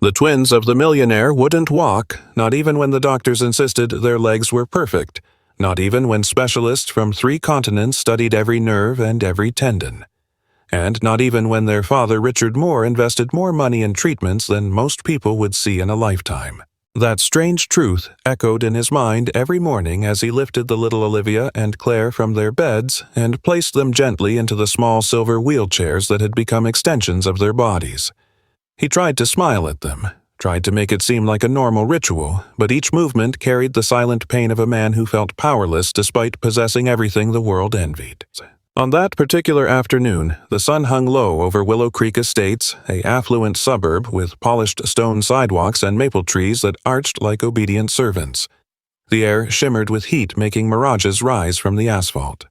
The twins of the Millionaire wouldn't walk, not even when the doctors insisted their legs were perfect, not even when specialists from 3 continents studied every nerve and every tendon. And not even when their father Richard Moore invested more money in treatments than most people would see in a lifetime. That strange truth echoed in his mind every morning as he lifted the little Olivia and Claire from their beds and placed them gently into the small silver wheelchairs that had become extensions of their bodies. He tried to smile at them, tried to make it seem like a normal ritual, but each movement carried the silent pain of a man who felt powerless despite possessing everything the world envied. On that particular afternoon, the sun hung low over Willow Creek Estates, an affluent suburb with polished stone sidewalks and maple trees that arched like obedient servants. The air shimmered with heat, making mirages rise from the asphalt.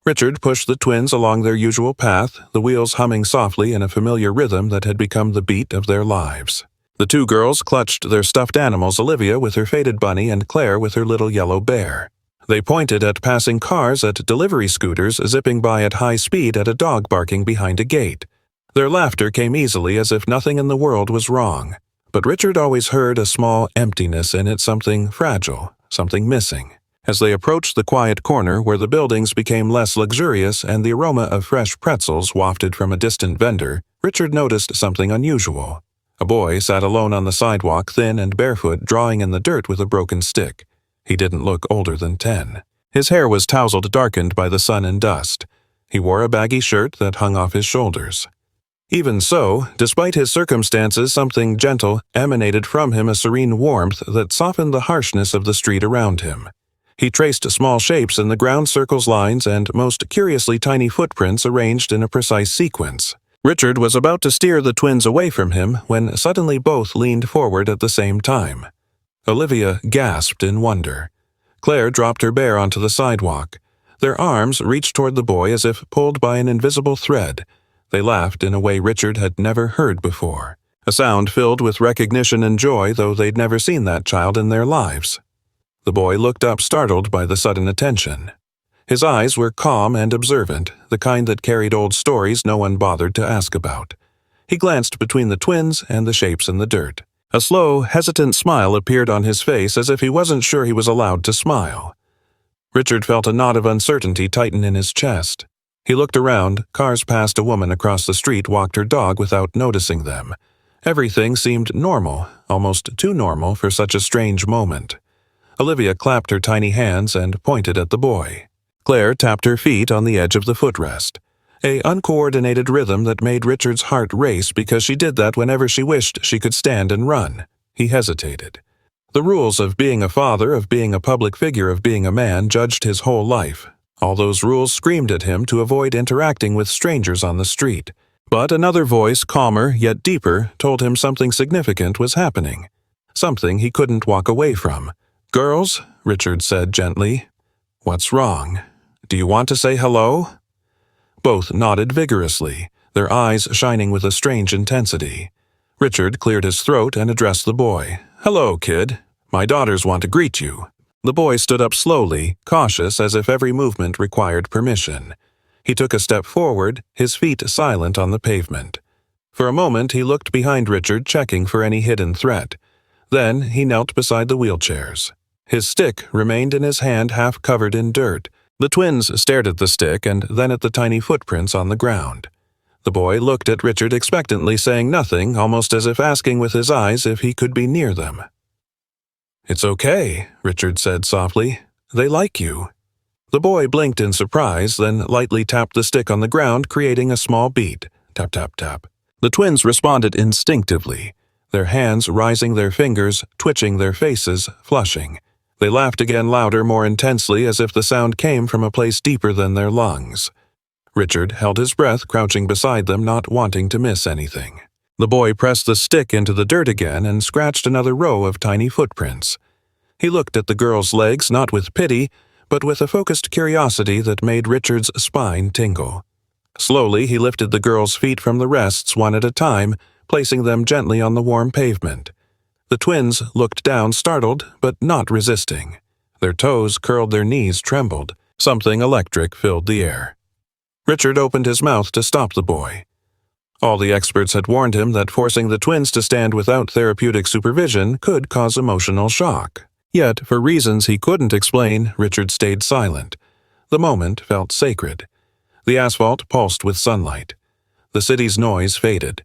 Richard pushed the twins along their usual path, the wheels humming softly in a familiar rhythm that had become the beat of their lives. The 2 girls clutched their stuffed animals, Olivia with her faded bunny and Claire with her little yellow bear. They pointed at passing cars, at delivery scooters zipping by at high speed, at a dog barking behind a gate. Their laughter came easily as if nothing in the world was wrong. But Richard always heard a small emptiness in it, something fragile, something missing. As they approached the quiet corner where the buildings became less luxurious and the aroma of fresh pretzels wafted from a distant vendor, Richard noticed something unusual. A boy sat alone on the sidewalk, thin and barefoot, drawing in the dirt with a broken stick. He didn't look older than 10. His hair was tousled, darkened by the sun and dust. He wore a baggy shirt that hung off his shoulders. Even so, despite his circumstances, something gentle emanated from him, a serene warmth that softened the harshness of the street around him. He traced small shapes in the ground, circles, lines, and most curiously tiny footprints arranged in a precise sequence. Richard was about to steer the twins away from him when suddenly both leaned forward at the same time. Olivia gasped in wonder. Claire dropped her bear onto the sidewalk. Their arms reached toward the boy as if pulled by an invisible thread. They laughed in a way Richard had never heard before, a sound filled with recognition and joy, though they'd never seen that child in their lives. The boy looked up, startled by the sudden attention. His eyes were calm and observant, the kind that carried old stories no one bothered to ask about. He glanced between the twins and the shapes in the dirt. A slow, hesitant smile appeared on his face as if he wasn't sure he was allowed to smile. Richard felt a knot of uncertainty tighten in his chest. He looked around. Cars passed a woman across the street, walked her dog without noticing them. Everything seemed normal, almost too normal for such a strange moment. Olivia clapped her tiny hands and pointed at the boy. Claire tapped her feet on the edge of the footrest, an uncoordinated rhythm that made Richard's heart race because she did that whenever she wished she could stand and run. He hesitated. The rules of being a father, of being a public figure, of being a man judged his whole life. All those rules screamed at him to avoid interacting with strangers on the street. But another voice, calmer yet deeper, told him something significant was happening. Something he couldn't walk away from. "Girls," Richard said gently. "What's wrong? Do you want to say hello?" Both nodded vigorously, their eyes shining with a strange intensity. Richard cleared his throat and addressed the boy. "Hello, kid. My daughters want to greet you." The boy stood up slowly, cautious as if every movement required permission. He took a step forward, his feet silent on the pavement. For a moment he looked behind Richard, checking for any hidden threat. Then he knelt beside the wheelchairs. His stick remained in his hand, half covered in dirt. The twins stared at the stick and then at the tiny footprints on the ground. The boy looked at Richard expectantly, saying nothing, almost as if asking with his eyes if he could be near them. "It's okay," Richard said softly. "They like you." The boy blinked in surprise, then lightly tapped the stick on the ground, creating a small beat. Tap, tap, tap. The twins responded instinctively, their hands rising, their fingers twitching, their faces flushing. They laughed again, louder, more intensely, as if the sound came from a place deeper than their lungs. Richard held his breath, crouching beside them, not wanting to miss anything. The boy pressed the stick into the dirt again and scratched another row of tiny footprints. He looked at the girl's legs, not with pity, but with a focused curiosity that made Richard's spine tingle. Slowly he lifted the girl's feet from the rests one at a time, placing them gently on the warm pavement. The twins looked down, startled, but not resisting. Their toes curled, their knees trembled. Something electric filled the air. Richard opened his mouth to stop the boy. All the experts had warned him that forcing the twins to stand without therapeutic supervision could cause emotional shock. Yet, for reasons he couldn't explain, Richard stayed silent. The moment felt sacred. The asphalt pulsed with sunlight. The city's noise faded.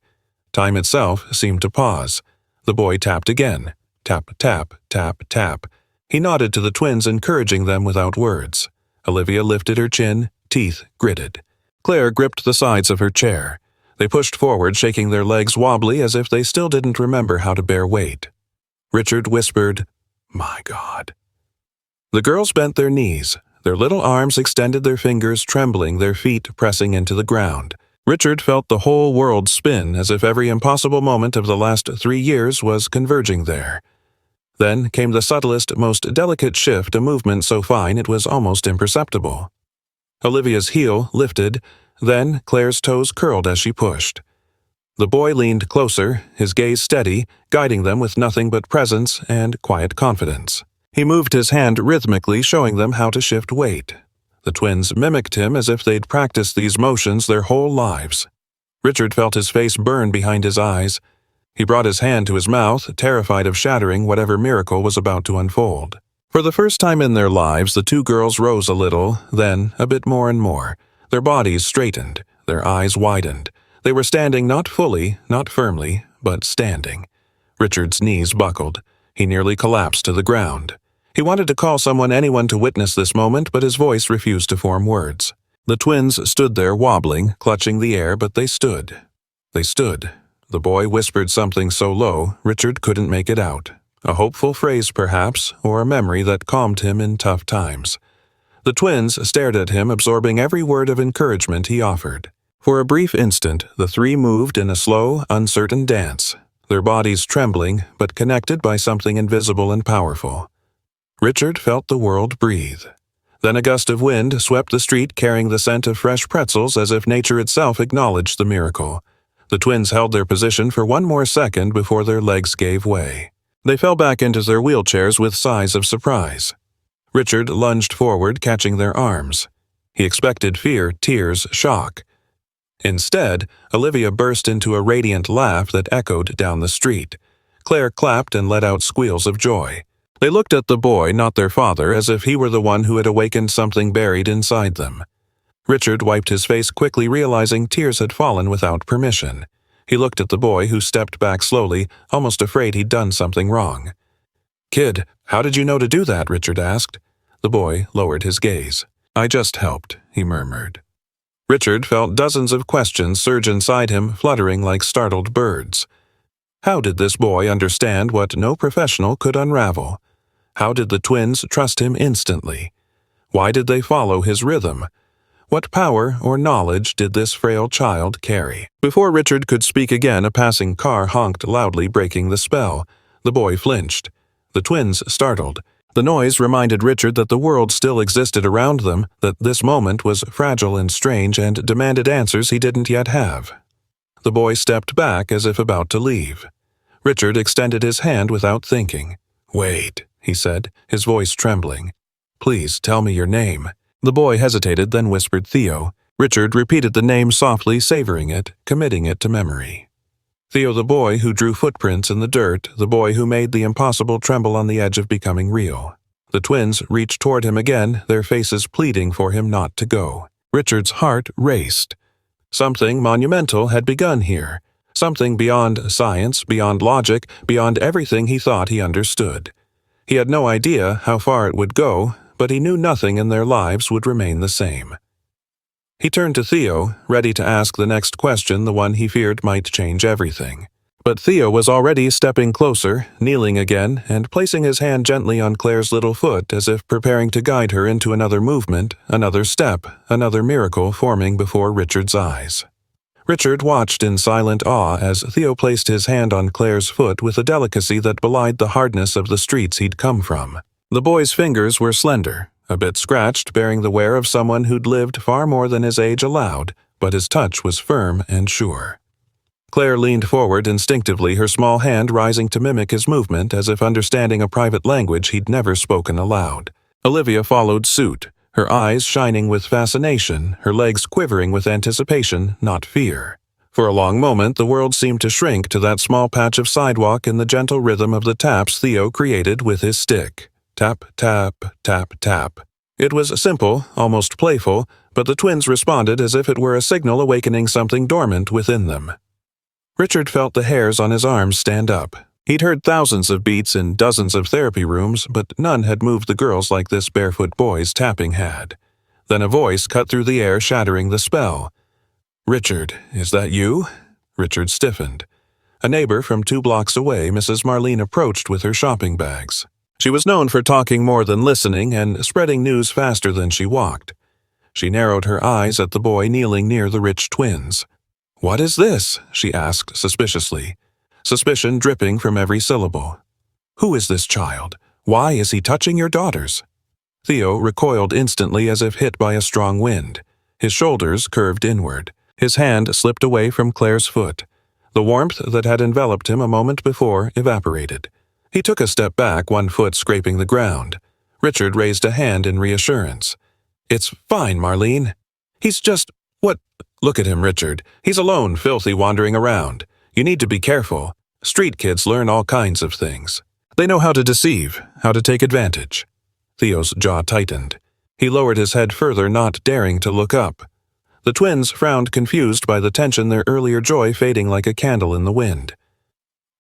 Time itself seemed to pause. The boy tapped again. Tap, tap, tap, tap. He nodded to the twins, encouraging them without words. Olivia lifted her chin, teeth gritted. Claire gripped the sides of her chair. They pushed forward, shaking their legs wobbly as if they still didn't remember how to bear weight. Richard whispered, "My God." The girls bent their knees. Their little arms extended, their fingers trembling, their feet pressing into the ground. Richard felt the whole world spin, as if every impossible moment of the last 3 years was converging there. Then came the subtlest, most delicate shift, a movement so fine it was almost imperceptible. Olivia's heel lifted, then Claire's toes curled as she pushed. The boy leaned closer, his gaze steady, guiding them with nothing but presence and quiet confidence. He moved his hand rhythmically, showing them how to shift weight. The twins mimicked him as if they'd practiced these motions their whole lives. Richard felt his face burn behind his eyes. He brought his hand to his mouth, terrified of shattering whatever miracle was about to unfold. For the first time in their lives, the two girls rose a little, then a bit more and more. Their bodies straightened, their eyes widened. They were standing not fully, not firmly, but standing. Richard's knees buckled. He nearly collapsed to the ground. He wanted to call anyone to witness this moment, but his voice refused to form words. The twins stood there wobbling, clutching the air, but they stood. They stood. The boy whispered something so low, Richard couldn't make it out. A hopeful phrase, perhaps, or a memory that calmed him in tough times. The twins stared at him, absorbing every word of encouragement he offered. For a brief instant, the three moved in a slow, uncertain dance, their bodies trembling, but connected by something invisible and powerful. Richard felt the world breathe. Then a gust of wind swept the street, carrying the scent of fresh pretzels, as if nature itself acknowledged the miracle. The twins held their position for one more second before their legs gave way. They fell back into their wheelchairs with sighs of surprise. Richard lunged forward, catching their arms. He expected fear, tears, shock. Instead, Olivia burst into a radiant laugh that echoed down the street. Claire clapped and let out squeals of joy. They looked at the boy, not their father, as if he were the one who had awakened something buried inside them. Richard wiped his face quickly, realizing tears had fallen without permission. He looked at the boy, who stepped back slowly, almost afraid he'd done something wrong. "Kid, how did you know to do that?" Richard asked. The boy lowered his gaze. "I just helped," he murmured. Richard felt dozens of questions surge inside him, fluttering like startled birds. How did this boy understand what no professional could unravel? How did the twins trust him instantly? Why did they follow his rhythm? What power or knowledge did this frail child carry? Before Richard could speak again, a passing car honked loudly, breaking the spell. The boy flinched. The twins startled. The noise reminded Richard that the world still existed around them, that this moment was fragile and strange and demanded answers he didn't yet have. The boy stepped back as if about to leave. Richard extended his hand without thinking. "Wait," he said, his voice trembling. "Please tell me your name." The boy hesitated, then whispered Theo. Richard repeated the name softly, savoring it, committing it to memory. Theo, the boy who drew footprints in the dirt, the boy who made the impossible tremble on the edge of becoming real. The twins reached toward him again, their faces pleading for him not to go. Richard's heart raced. Something monumental had begun here. Something beyond science, beyond logic, beyond everything he thought he understood. He had no idea how far it would go, but he knew nothing in their lives would remain the same. He turned to Theo, ready to ask the next question, the one he feared might change everything. But Theo was already stepping closer, kneeling again, and placing his hand gently on Claire's little foot as if preparing to guide her into another movement, another step, another miracle forming before Richard's eyes. Richard watched in silent awe as Theo placed his hand on Claire's foot with a delicacy that belied the hardness of the streets he'd come from. The boy's fingers were slender, a bit scratched, bearing the wear of someone who'd lived far more than his age allowed, but his touch was firm and sure. Claire leaned forward instinctively, her small hand rising to mimic his movement as if understanding a private language he'd never spoken aloud. Olivia followed suit, her eyes shining with fascination, her legs quivering with anticipation, not fear. For a long moment, the world seemed to shrink to that small patch of sidewalk in the gentle rhythm of the taps Theo created with his stick. Tap, tap, tap, tap. It was simple, almost playful, but the twins responded as if it were a signal awakening something dormant within them. Richard felt the hairs on his arms stand up. He'd heard thousands of beats in dozens of therapy rooms, but none had moved the girls like this barefoot boy's tapping had. Then a voice cut through the air, shattering the spell. "Richard, is that you?" Richard stiffened. A neighbor from 2 blocks away, Mrs. Marlene approached with her shopping bags. She was known for talking more than listening and spreading news faster than she walked. She narrowed her eyes at the boy kneeling near the Rich twins. "What is this?" she asked suspiciously, suspicion dripping from every syllable. "Who is this child? Why is he touching your daughters?" Theo recoiled instantly as if hit by a strong wind. His shoulders curved inward. His hand slipped away from Claire's foot. The warmth that had enveloped him a moment before evaporated. He took a step back, one foot scraping the ground. Richard raised a hand in reassurance. "It's fine, Marlene. He's just... What? Look at him, Richard. He's alone, filthy, wandering around. You need to be careful. Street kids learn all kinds of things. They know how to deceive, how to take advantage." Theo's jaw tightened. He lowered his head further, not daring to look up. The twins frowned, confused by the tension, their earlier joy fading like a candle in the wind.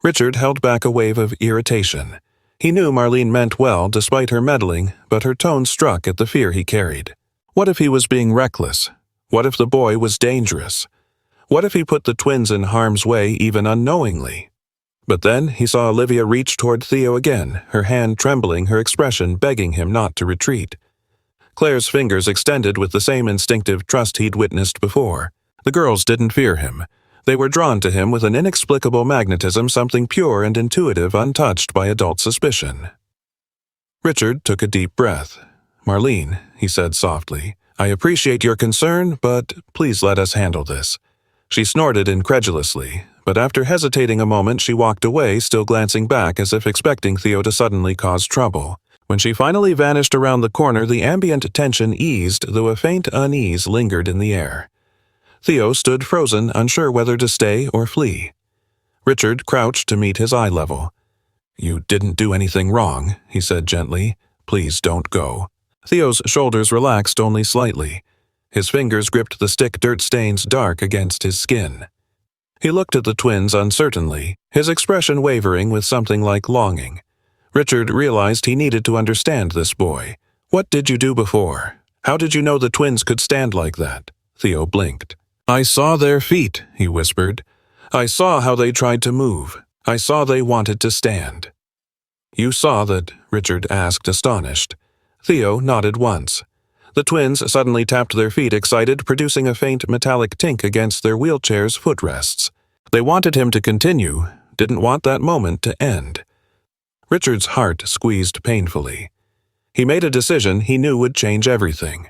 Richard held back a wave of irritation. He knew Marlene meant well, despite her meddling, but her tone struck at the fear he carried. What if he was being reckless? What if the boy was dangerous? What if he put the twins in harm's way even unknowingly? But then he saw Olivia reach toward Theo again, her hand trembling, her expression begging him not to retreat. Claire's fingers extended with the same instinctive trust he'd witnessed before. The girls didn't fear him. They were drawn to him with an inexplicable magnetism, something pure and intuitive, untouched by adult suspicion. Richard took a deep breath. "Marlene," he said softly, "I appreciate your concern, but please let us handle this." She snorted incredulously, but after hesitating a moment she walked away, still glancing back as if expecting Theo to suddenly cause trouble. When she finally vanished around the corner, the ambient tension eased, though a faint unease lingered in the air. Theo stood frozen, unsure whether to stay or flee. Richard crouched to meet his eye level. "You didn't do anything wrong," he said gently. "Please don't go." Theo's shoulders relaxed only slightly. His fingers gripped the stick, dirt stains dark against his skin. He looked at the twins uncertainly, his expression wavering with something like longing. Richard realized he needed to understand this boy. "What did you do before? How did you know the twins could stand like that?" Theo blinked. "I saw their feet," he whispered. "I saw how they tried to move. I saw they wanted to stand." "You saw that?" Richard asked, astonished. Theo nodded once. The twins suddenly tapped their feet, excited, producing a faint metallic tink against their wheelchair's footrests. They wanted him to continue, didn't want that moment to end. Richard's heart squeezed painfully. He made a decision he knew would change everything.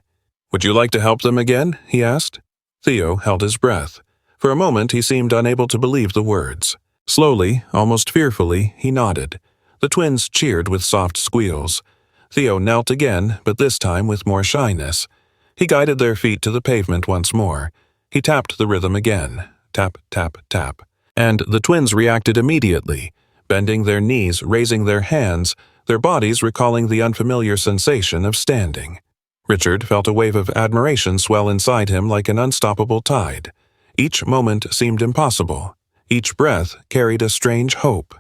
"Would you like to help them again?" he asked. Theo held his breath. For a moment he seemed unable to believe the words. Slowly, almost fearfully, he nodded. The twins cheered with soft squeals. Theo knelt again, but this time with more shyness. He guided their feet to the pavement once more. He tapped the rhythm again. Tap, tap, tap. And the twins reacted immediately, bending their knees, raising their hands, their bodies recalling the unfamiliar sensation of standing. Richard felt a wave of admiration swell inside him like an unstoppable tide. Each moment seemed impossible. Each breath carried a strange hope.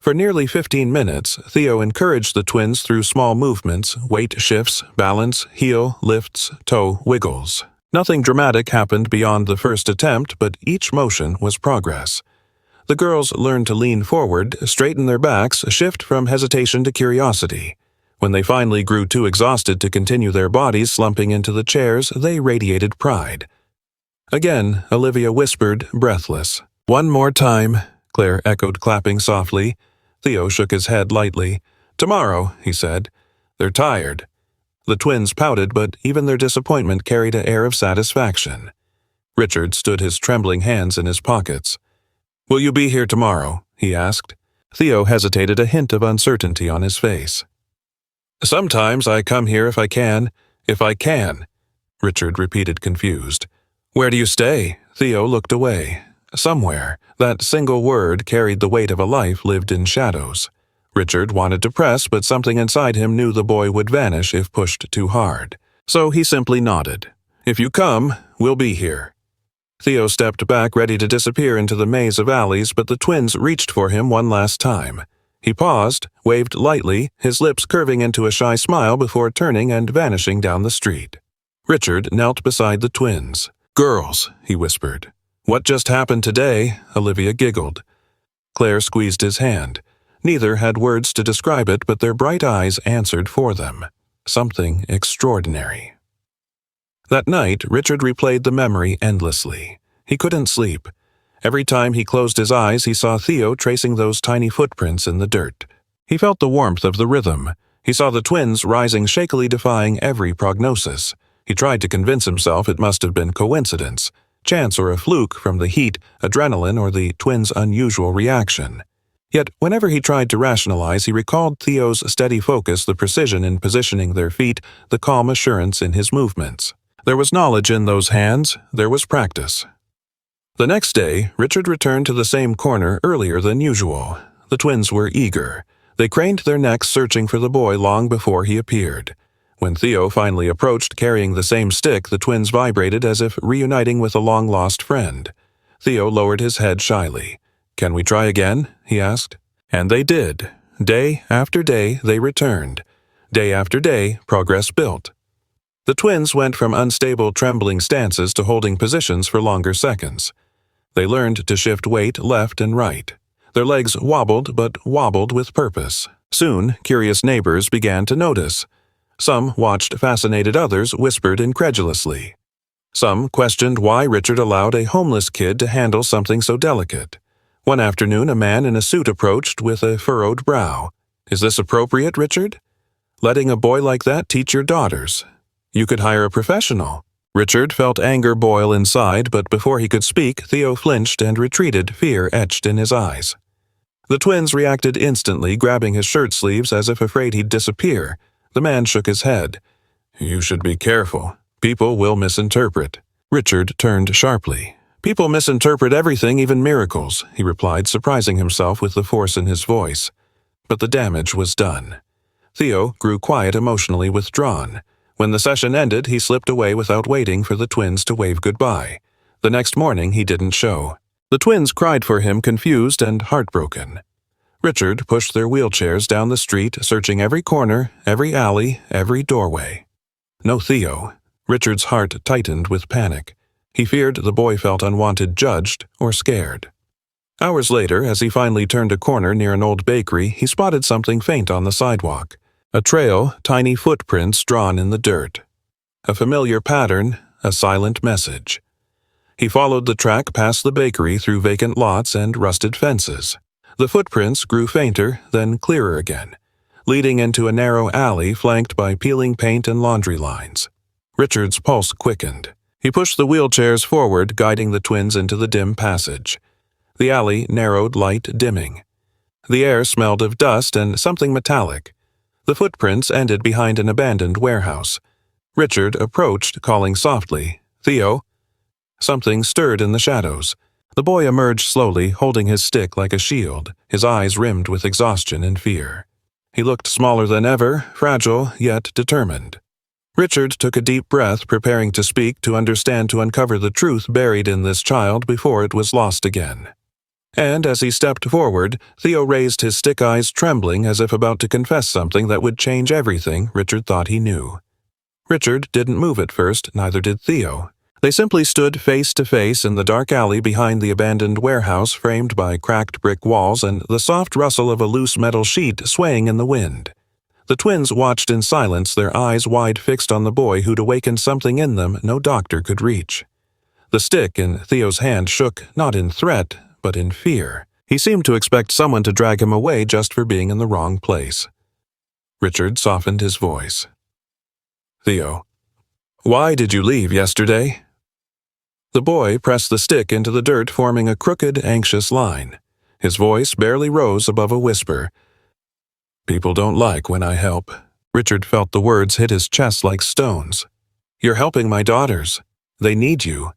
For nearly 15 minutes, Theo encouraged the twins through small movements, weight shifts, balance, heel, lifts, toe wiggles. Nothing dramatic happened beyond the first attempt, but each motion was progress. The girls learned to lean forward, straighten their backs, shift from hesitation to curiosity. When they finally grew too exhausted to continue, their bodies slumping into the chairs, they radiated pride. Again, Olivia whispered, breathless. "One more time," Claire echoed, clapping softly. Theo shook his head lightly. "Tomorrow," he said. "They're tired." The twins pouted, but even their disappointment carried an air of satisfaction. Richard stood, his trembling hands in his pockets. "Will you be here tomorrow?" he asked. Theo hesitated, a hint of uncertainty on his face. "Sometimes I come here if I can," Richard repeated, confused. "Where do you stay?" Theo looked away. Somewhere. That single word carried the weight of a life lived in shadows. Richard wanted to press, but something inside him knew the boy would vanish if pushed too hard. So he simply nodded. "If you come, we'll be here." Theo stepped back, ready to disappear into the maze of alleys, but the twins reached for him one last time. He paused, waved lightly, his lips curving into a shy smile before turning and vanishing down the street. Richard knelt beside the twins. "Girls," he whispered. "What just happened today?" Olivia giggled. Claire squeezed his hand. Neither had words to describe it, but their bright eyes answered for them. Something extraordinary. That night, Richard replayed the memory endlessly. He couldn't sleep. Every time he closed his eyes, he saw Theo tracing those tiny footprints in the dirt. He felt the warmth of the rhythm. He saw the twins rising shakily, defying every prognosis. He tried to convince himself it must have been coincidence, chance or a fluke from the heat, adrenaline, or the twins' unusual reaction. Yet, whenever he tried to rationalize, he recalled Theo's steady focus, the precision in positioning their feet, the calm assurance in his movements. There was knowledge in those hands, there was practice. The next day, Richard returned to the same corner earlier than usual. The twins were eager. They craned their necks searching for the boy long before he appeared. When Theo finally approached carrying the same stick, the twins vibrated as if reuniting with a long-lost friend. Theo lowered his head shyly. "Can we try again?" he asked. And they did. Day after day, they returned. Day after day, progress built. The twins went from unstable, trembling stances to holding positions for longer seconds. They learned to shift weight left and right. Their legs wobbled, but wobbled with purpose. Soon, curious neighbors began to notice. Some watched fascinated, others whispered incredulously. Some questioned why Richard allowed a homeless kid to handle something so delicate. One afternoon, a man in a suit approached with a furrowed brow. "Is this appropriate, Richard? Letting a boy like that teach your daughters? You could hire a professional." Richard felt anger boil inside, but before he could speak, Theo flinched and retreated, fear etched in his eyes. The twins reacted instantly, grabbing his shirt sleeves as if afraid he'd disappear. The man shook his head. "You should be careful. People will misinterpret." Richard turned sharply. "People misinterpret everything, even miracles," he replied, surprising himself with the force in his voice. But the damage was done. Theo grew quiet, emotionally withdrawn. When the session ended, he slipped away without waiting for the twins to wave goodbye. The next morning, he didn't show. The twins cried for him, confused and heartbroken. Richard pushed their wheelchairs down the street, searching every corner, every alley, every doorway. No Theo. Richard's heart tightened with panic. He feared the boy felt unwanted, judged, or scared. Hours later, as he finally turned a corner near an old bakery, he spotted something faint on the sidewalk. A trail, tiny footprints drawn in the dirt. A familiar pattern, a silent message. He followed the track past the bakery through vacant lots and rusted fences. The footprints grew fainter, then clearer again, leading into a narrow alley flanked by peeling paint and laundry lines. Richard's pulse quickened. He pushed the wheelchairs forward, guiding the twins into the dim passage. The alley narrowed, light dimming. The air smelled of dust and something metallic. The footprints ended behind an abandoned warehouse. Richard approached, calling softly, "Theo?" Something stirred in the shadows. The boy emerged slowly, holding his stick like a shield, his eyes rimmed with exhaustion and fear. He looked smaller than ever, fragile yet determined. Richard took a deep breath, preparing to speak, to understand, to uncover the truth buried in this child before it was lost again. And as he stepped forward, Theo raised his stick, eyes trembling as if about to confess something that would change everything Richard thought he knew. Richard didn't move at first, neither did Theo. They simply stood face to face in the dark alley behind the abandoned warehouse, framed by cracked brick walls and the soft rustle of a loose metal sheet swaying in the wind. The twins watched in silence, their eyes wide fixed on the boy who'd awakened something in them no doctor could reach. The stick in Theo's hand shook, not in threat, but in fear. He seemed to expect someone to drag him away just for being in the wrong place. Richard softened his voice. "Theo, why did you leave yesterday?" The boy pressed the stick into the dirt, forming a crooked, anxious line. His voice barely rose above a whisper. "People don't like when I help." Richard felt the words hit his chest like stones. "You're helping my daughters. They need you."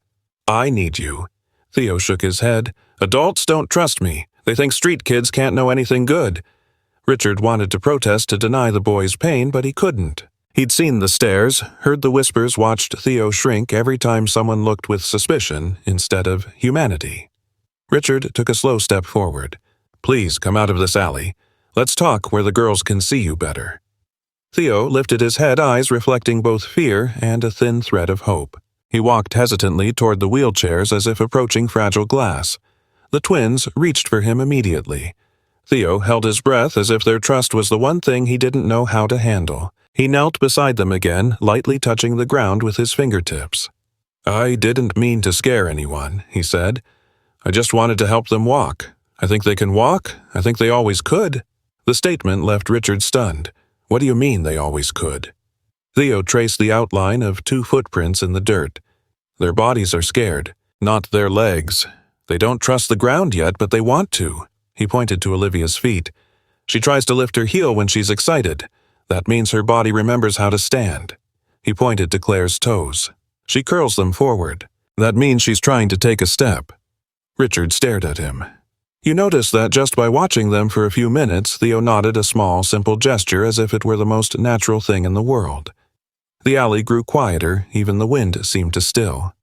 I need you." Theo shook his head. "Adults don't trust me. They think street kids can't know anything good." Richard wanted to protest to deny the boy's pain, but he couldn't. He'd seen the stares, heard the whispers, watched Theo shrink every time someone looked with suspicion instead of humanity. Richard took a slow step forward. "Please come out of this alley. Let's talk where the girls can see you better." Theo lifted his head, eyes reflecting both fear and a thin thread of hope. He walked hesitantly toward the wheelchairs as if approaching fragile glass. The twins reached for him immediately. Theo held his breath as if their trust was the one thing he didn't know how to handle. He knelt beside them again, lightly touching the ground with his fingertips. "I didn't mean to scare anyone," he said. "I just wanted to help them walk. I think they can walk. I think they always could." The statement left Richard stunned. "What do you mean they always could?" Theo traced the outline of 2 footprints in the dirt. "Their bodies are scared, not their legs. They don't trust the ground yet, but they want to." He pointed to Olivia's feet. "She tries to lift her heel when she's excited. That means her body remembers how to stand." He pointed to Claire's toes. "She curls them forward. That means she's trying to take a step." Richard stared at him. You noticed that just by watching them for a few minutes, Theo nodded a small, simple gesture as if it were the most natural thing in the world. The alley grew quieter, even the wind seemed to still.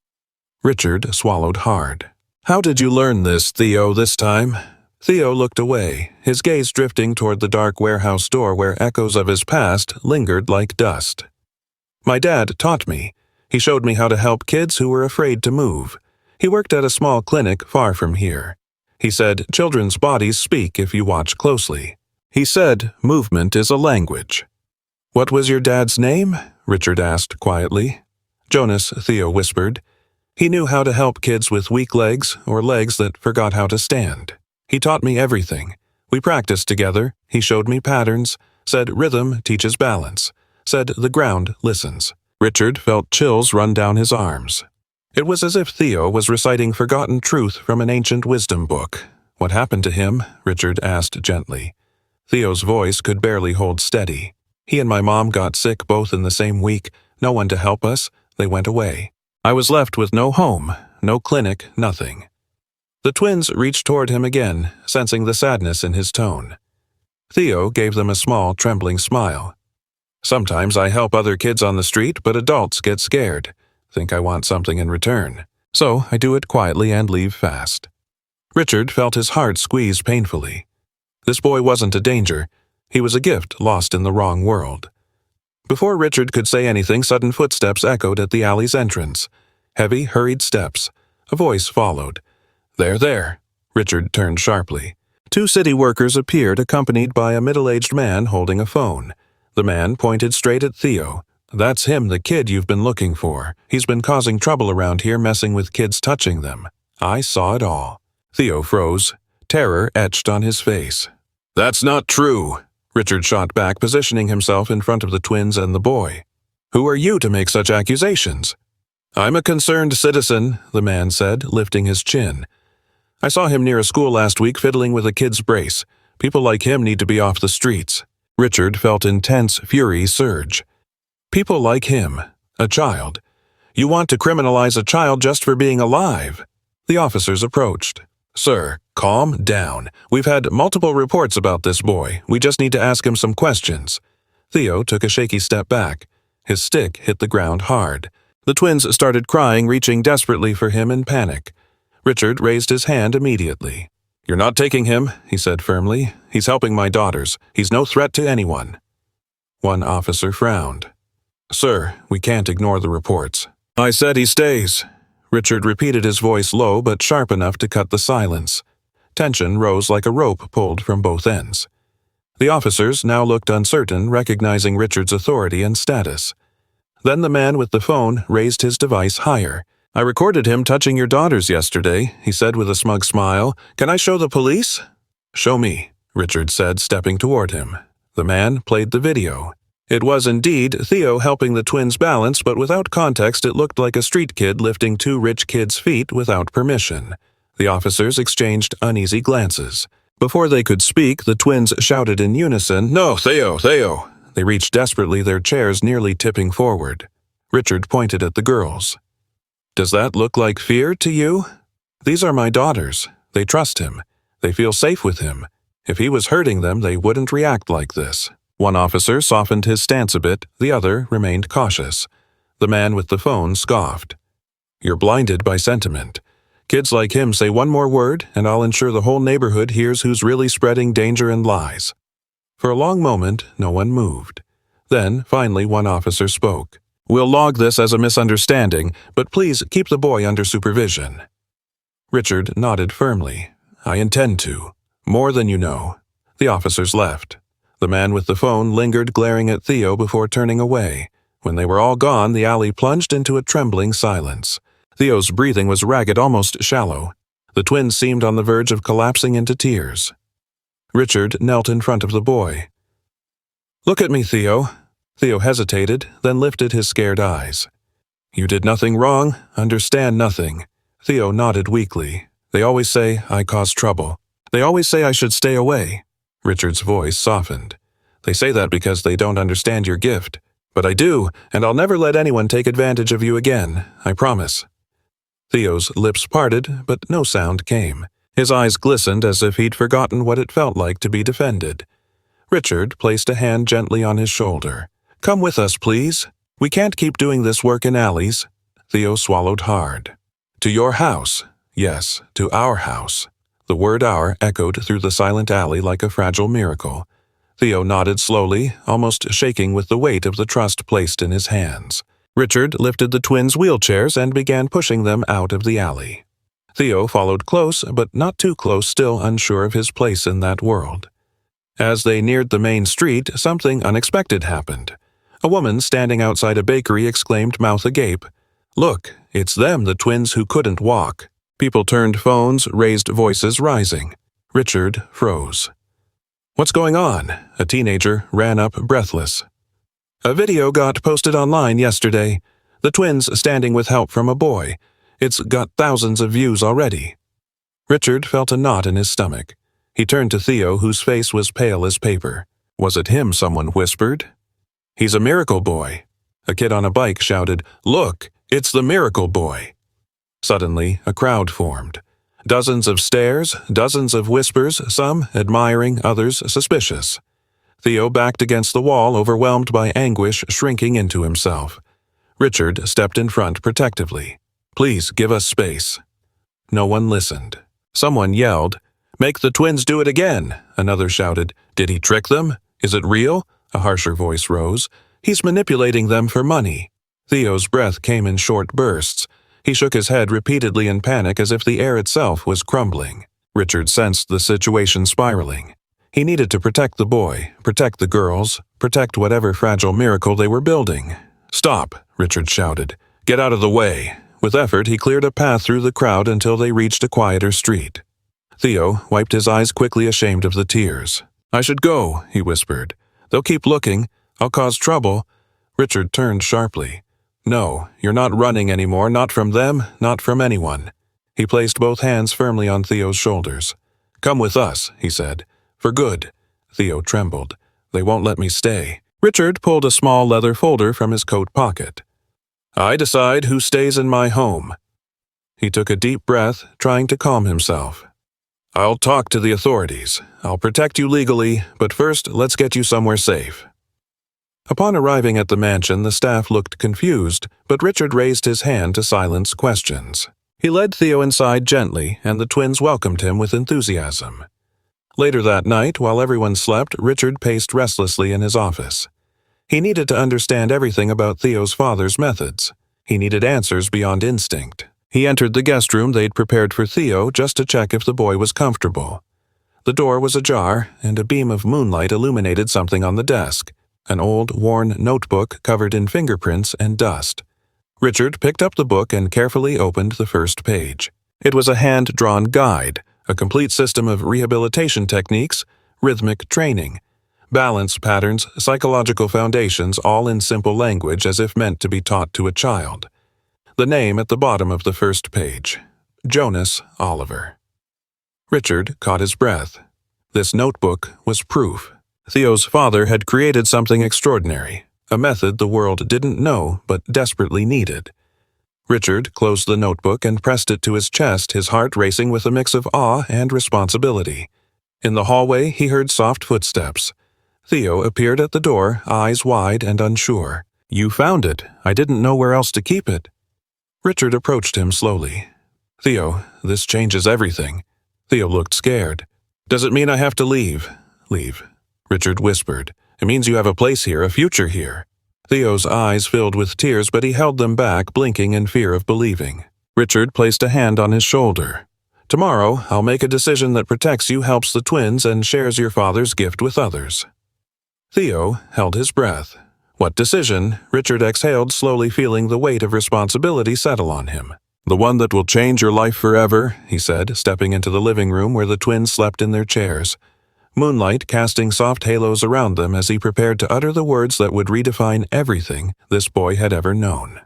Richard swallowed hard. "How did you learn this, Theo, this time?" Theo looked away, his gaze drifting toward the dark warehouse door where echoes of his past lingered like dust. "My dad taught me. He showed me how to help kids who were afraid to move. He worked at a small clinic far from here. He said children's bodies speak if you watch closely. He said movement is a language." "What was your dad's name?" Richard asked quietly. "Jonas," Theo whispered. "He knew how to help kids with weak legs or legs that forgot how to stand. He taught me everything. We practiced together. He showed me patterns, said rhythm teaches balance, said the ground listens." Richard felt chills run down his arms. It was as if Theo was reciting forgotten truth from an ancient wisdom book. "What happened to him?" Richard asked gently. Theo's voice could barely hold steady. "He and my mom got sick both in the same week. No one to help us. They went away. I was left with no home, no clinic, nothing." The twins reached toward him again, sensing the sadness in his tone. Theo gave them a small, trembling smile. "Sometimes I help other kids on the street, but adults get scared. Think I want something in return. So I do it quietly and leave fast." Richard felt his heart squeeze painfully. This boy wasn't a danger. He was a gift lost in the wrong world. Before Richard could say anything, sudden footsteps echoed at the alley's entrance. Heavy, hurried steps. A voice followed. There. Richard turned sharply. 2 city workers appeared, accompanied by a middle-aged man holding a phone. The man pointed straight at Theo. "That's him, the kid you've been looking for. He's been causing trouble around here, messing with kids, touching them. I saw it all." Theo froze. Terror etched on his face. "That's not true," Richard shot back, positioning himself in front of the twins and the boy. "Who are you to make such accusations?" "I'm a concerned citizen," the man said, lifting his chin. "I saw him near a school last week fiddling with a kid's brace. People like him need to be off the streets." Richard felt intense fury surge. People like him, a child. You want to criminalize a child just for being alive. The officers approached. "Sir, calm down. We've had multiple reports about this boy. We just need to ask him some questions." Theo took a shaky step back. His stick hit the ground hard. The twins started crying, reaching desperately for him in panic. Richard raised his hand immediately. "You're not taking him," he said firmly. "He's helping my daughters. He's no threat to anyone." One officer frowned. "Sir, we can't ignore the reports." "I said he stays." Richard repeated, his voice low but sharp enough to cut the silence. Tension rose like a rope pulled from both ends. The officers now looked uncertain, recognizing Richard's authority and status. Then the man with the phone raised his device higher. "I recorded him touching your daughters yesterday," he said with a smug smile. "Can I show the police?" "Show me," Richard said, stepping toward him. The man played the video. It was indeed Theo helping the twins balance, but without context it looked like a street kid lifting 2 rich kids' feet without permission. The officers exchanged uneasy glances. Before they could speak, the twins shouted in unison, "No, Theo, Theo!" They reached desperately, their chairs nearly tipping forward. Richard pointed at the girls. Does that look like fear to you? These are my daughters. They trust him. They feel safe with him. If he was hurting them, they wouldn't react like this. One officer softened his stance a bit, the other remained cautious. The man with the phone scoffed. You're blinded by sentiment. Kids like him say one more word, and I'll ensure the whole neighborhood hears who's really spreading danger and lies. For a long moment, no one moved. Then, finally, one officer spoke. We'll log this as a misunderstanding, but please keep the boy under supervision. Richard nodded firmly. I intend to. More than you know. The officers left. The man with the phone lingered glaring at Theo before turning away. When they were all gone, the alley plunged into a trembling silence. Theo's breathing was ragged, almost shallow. The twins seemed on the verge of collapsing into tears. Richard knelt in front of the boy. Look at me, Theo. Theo hesitated, then lifted his scared eyes. You did nothing wrong, understand nothing. Theo nodded weakly. They always say I cause trouble. They always say I should stay away. Richard's voice softened. They say that because they don't understand your gift. But I do, and I'll never let anyone take advantage of you again, I promise. Theo's lips parted, but no sound came. His eyes glistened as if he'd forgotten what it felt like to be defended. Richard placed a hand gently on his shoulder. Come with us, please. We can't keep doing this work in alleys. Theo swallowed hard. To your house. Yes, to our house. The word our echoed through the silent alley like a fragile miracle. Theo nodded slowly, almost shaking with the weight of the trust placed in his hands. Richard lifted the twins' wheelchairs and began pushing them out of the alley. Theo followed close, but not too close, still unsure of his place in that world. As they neared the main street, something unexpected happened. A woman standing outside a bakery exclaimed, mouth agape, Look, it's them, the twins who couldn't walk. People turned phones, raised voices rising. Richard froze. What's going on? A teenager ran up breathless. A video got posted online yesterday. The twins standing with help from a boy. It's got thousands of views already. Richard felt a knot in his stomach. He turned to Theo, whose face was pale as paper. Was it him, someone whispered? He's a miracle boy. A kid on a bike shouted, Look, it's the miracle boy. Suddenly, a crowd formed. Dozens of stares, dozens of whispers, some admiring, others suspicious. Theo backed against the wall, overwhelmed by anguish, shrinking into himself. Richard stepped in front protectively. Please give us space. No one listened. Someone yelled, Make the twins do it again. Another shouted, Did he trick them? Is it real? A harsher voice rose. He's manipulating them for money. Theo's breath came in short bursts. He shook his head repeatedly in panic as if the air itself was crumbling. Richard sensed the situation spiraling. He needed to protect the boy, protect the girls, protect whatever fragile miracle they were building. Stop, Richard shouted. Get out of the way. With effort, he cleared a path through the crowd until they reached a quieter street. Theo wiped his eyes quickly, ashamed of the tears. I should go, he whispered. They'll keep looking. I'll cause trouble. Richard turned sharply. No, you're not running anymore, not from them, not from anyone. He placed both hands firmly on Theo's shoulders. Come with us, he said. For good. Theo trembled. They won't let me stay. Richard pulled a small leather folder from his coat pocket. I decide who stays in my home. He took a deep breath, trying to calm himself. I'll talk to the authorities. I'll protect you legally, but first let's get you somewhere safe. Upon arriving at the mansion, the staff looked confused, but Richard raised his hand to silence questions. He led Theo inside gently, and the twins welcomed him with enthusiasm. Later that night, while everyone slept, Richard paced restlessly in his office. He needed to understand everything about Theo's father's methods. He needed answers beyond instinct. He entered the guest room they'd prepared for Theo just to check if the boy was comfortable. The door was ajar, and a beam of moonlight illuminated something on the desk, an old, worn notebook covered in fingerprints and dust. Richard picked up the book and carefully opened the first page. It was a hand-drawn guide, a complete system of rehabilitation techniques, rhythmic training, balance patterns, psychological foundations, all in simple language as if meant to be taught to a child. The name at the bottom of the first page, Jonas Oliver. Richard caught his breath. This notebook was proof. Theo's father had created something extraordinary, a method the world didn't know but desperately needed. Richard closed the notebook and pressed it to his chest, his heart racing with a mix of awe and responsibility. In the hallway, he heard soft footsteps. Theo appeared at the door, eyes wide and unsure. "You found it. I didn't know where else to keep it." Richard approached him slowly. "Theo, this changes everything." Theo looked scared. "Does it mean I have to leave?" "Leave," Richard whispered. "It means you have a place here, a future here." Theo's eyes filled with tears, but he held them back, blinking in fear of believing. Richard placed a hand on his shoulder. "Tomorrow, I'll make a decision that protects you, helps the twins, and shares your father's gift with others." Theo held his breath. What decision? Richard exhaled, slowly feeling the weight of responsibility settle on him. "The one that will change your life forever," he said, stepping into the living room where the twins slept in their chairs. Moonlight casting soft halos around them as he prepared to utter the words that would redefine everything this boy had ever known.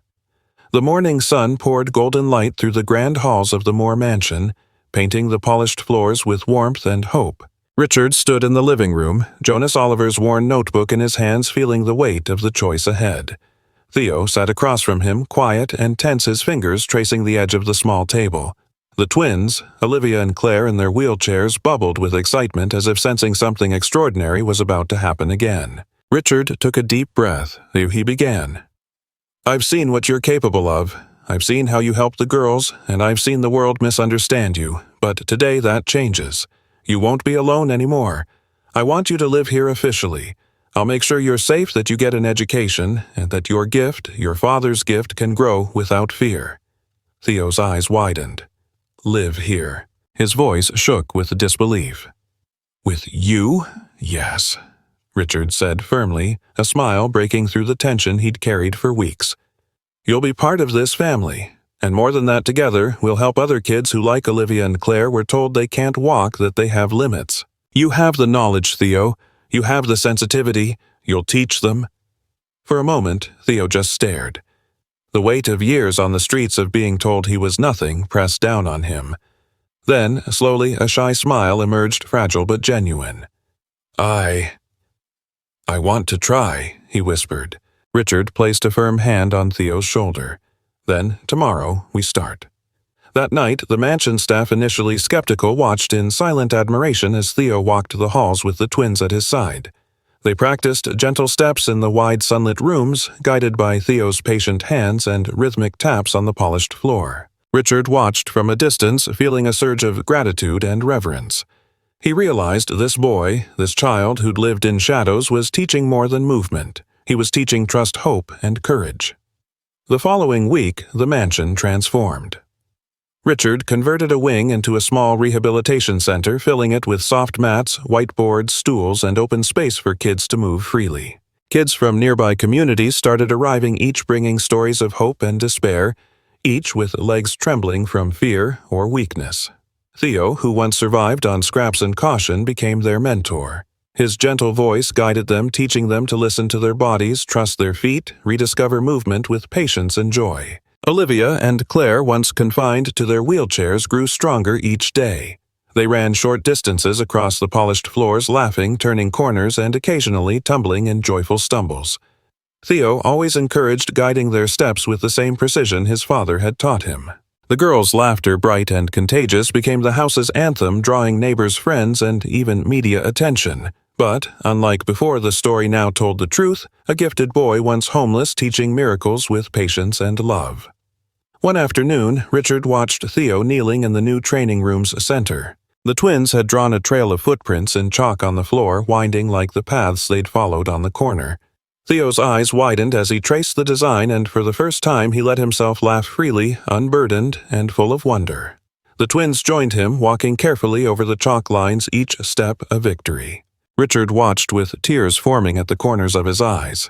The morning sun poured golden light through the grand halls of the Moore mansion, painting the polished floors with warmth and hope. Richard stood in the living room, Jonas Oliver's worn notebook in his hands, feeling the weight of the choice ahead. Theo sat across from him, quiet and tense, his fingers tracing the edge of the small table. The twins, Olivia and Claire in their wheelchairs, bubbled with excitement as if sensing something extraordinary was about to happen again. Richard took a deep breath. He began. "I've seen what you're capable of. I've seen how you help the girls, and I've seen the world misunderstand you, but today that changes. You won't be alone anymore. I want you to live here officially. I'll make sure you're safe, that you get an education, and that your gift, your father's gift, can grow without fear." Theo's eyes widened. "Live here." His voice shook with disbelief. "With you? Yes," Richard said firmly, a smile breaking through the tension he'd carried for weeks. "You'll be part of this family. And more than that, together, we'll help other kids who, like Olivia and Claire, were told they can't walk, that they have limits. You have the knowledge, Theo. You have the sensitivity. You'll teach them." For a moment, Theo just stared. The weight of years on the streets of being told he was nothing pressed down on him. Then, slowly, a shy smile emerged, fragile but genuine. I want to try," he whispered. Richard placed a firm hand on Theo's shoulder. "Then, tomorrow, we start." That night, the mansion staff, initially skeptical, watched in silent admiration as Theo walked the halls with the twins at his side. They practiced gentle steps in the wide sunlit rooms, guided by Theo's patient hands and rhythmic taps on the polished floor. Richard watched from a distance, feeling a surge of gratitude and reverence. He realized this boy, this child who'd lived in shadows, was teaching more than movement. He was teaching trust, hope, and courage. The following week, the mansion transformed. Richard converted a wing into a small rehabilitation center, filling it with soft mats, whiteboards, stools, and open space for kids to move freely. Kids from nearby communities started arriving, each bringing stories of hope and despair, each with legs trembling from fear or weakness. Theo, who once survived on scraps and caution, became their mentor. His gentle voice guided them, teaching them to listen to their bodies, trust their feet, rediscover movement with patience and joy. Olivia and Claire, once confined to their wheelchairs, grew stronger each day. They ran short distances across the polished floors, laughing, turning corners, and occasionally tumbling in joyful stumbles. Theo always encouraged, guiding their steps with the same precision his father had taught him. The girls' laughter, bright and contagious, became the house's anthem, drawing neighbors, friends, and even media attention. But, unlike before, the story now told the truth, a gifted boy once homeless teaching miracles with patience and love. One afternoon, Richard watched Theo kneeling in the new training room's center. The twins had drawn a trail of footprints in chalk on the floor, winding like the paths they'd followed on the corner. Theo's eyes widened as he traced the design, and for the first time he let himself laugh freely, unburdened, and full of wonder. The twins joined him, walking carefully over the chalk lines, each step a victory. Richard watched with tears forming at the corners of his eyes.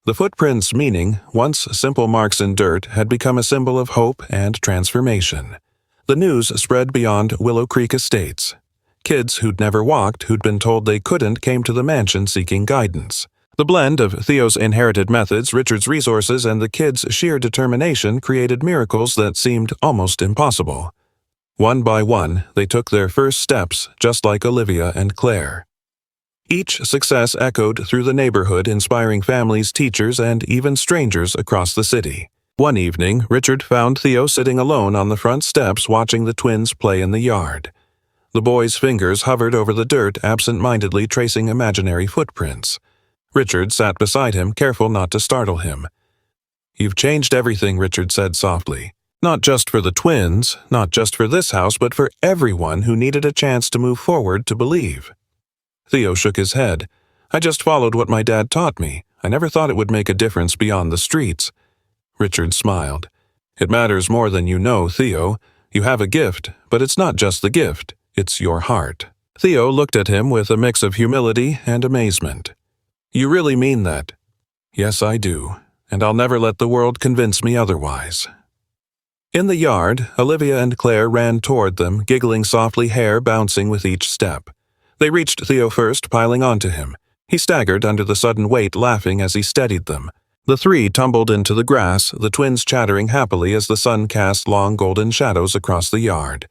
The footprints' meaning, once simple marks in dirt, had become a symbol of hope and transformation. The news spread beyond Willow Creek Estates. Kids who'd never walked, who'd been told they couldn't, came to the mansion seeking guidance. The blend of Theo's inherited methods, Richard's resources, and the kids' sheer determination created miracles that seemed almost impossible. One by one, they took their first steps, just like Olivia and Claire. Each success echoed through the neighborhood, inspiring families, teachers, and even strangers across the city. One evening, Richard found Theo sitting alone on the front steps watching the twins play in the yard. The boy's fingers hovered over the dirt, absent-mindedly tracing imaginary footprints. Richard sat beside him, careful not to startle him. "You've changed everything," Richard said softly. "Not just for the twins, not just for this house, but for everyone who needed a chance to move forward to believe." Theo shook his head. "I just followed what my dad taught me. I never thought it would make a difference beyond the streets." Richard smiled. "It matters more than you know, Theo. You have a gift, but it's not just the gift. It's your heart." Theo looked at him with a mix of humility and amazement. "You really mean that?" "Yes, I do, and I'll never let the world convince me otherwise." In the yard, Olivia and Claire ran toward them, giggling softly, hair bouncing with each step. They reached Theo first, piling onto him. He staggered under the sudden weight, laughing as he steadied them. The three tumbled into the grass, the twins chattering happily as the sun cast long golden shadows across the yard.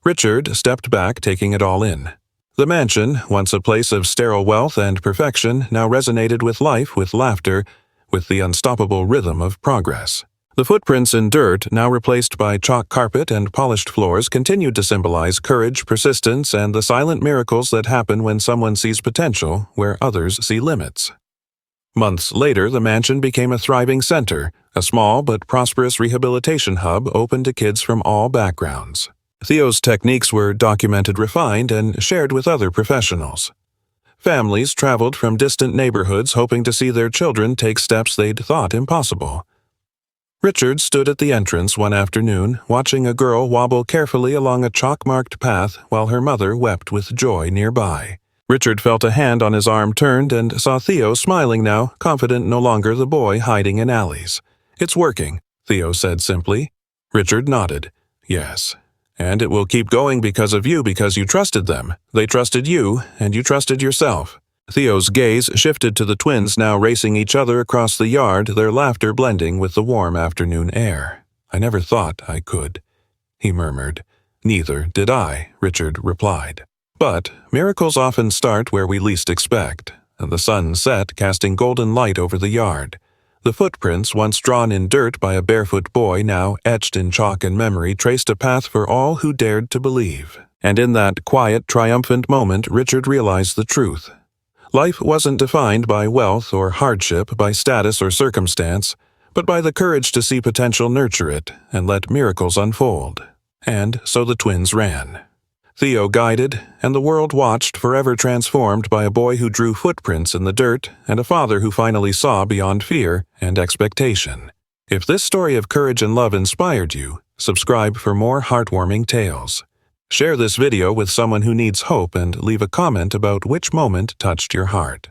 Richard stepped back, taking it all in. The mansion, once a place of sterile wealth and perfection, now resonated with life, with laughter, with the unstoppable rhythm of progress. The footprints in dirt, now replaced by chalk carpet and polished floors, continued to symbolize courage, persistence, and the silent miracles that happen when someone sees potential where others see limits. Months later, the mansion became a thriving center, a small but prosperous rehabilitation hub open to kids from all backgrounds. Theo's techniques were documented, refined, and shared with other professionals. Families traveled from distant neighborhoods hoping to see their children take steps they'd thought impossible. Richard stood at the entrance one afternoon, watching a girl wobble carefully along a chalk-marked path while her mother wept with joy nearby. Richard felt a hand on his arm turned and saw Theo smiling now, confident no longer the boy hiding in alleys. "It's working," Theo said simply. Richard nodded. "Yes. And it will keep going because of you, because you trusted them. They trusted you, and you trusted yourself." Theo's gaze shifted to the twins now racing each other across the yard, their laughter blending with the warm afternoon air. "I never thought I could," he murmured. "Neither did I," Richard replied. But miracles often start where we least expect. The sun set, casting golden light over the yard. The footprints, once drawn in dirt by a barefoot boy, now etched in chalk and memory, traced a path for all who dared to believe. And in that quiet, triumphant moment, Richard realized the truth. Life wasn't defined by wealth or hardship, by status or circumstance, but by the courage to see potential, nurture it, and let miracles unfold. And so the twins ran. Theo guided, and the world watched, forever transformed by a boy who drew footprints in the dirt and a father who finally saw beyond fear and expectation. If this story of courage and love inspired you, subscribe for more heartwarming tales. Share this video with someone who needs hope and leave a comment about which moment touched your heart.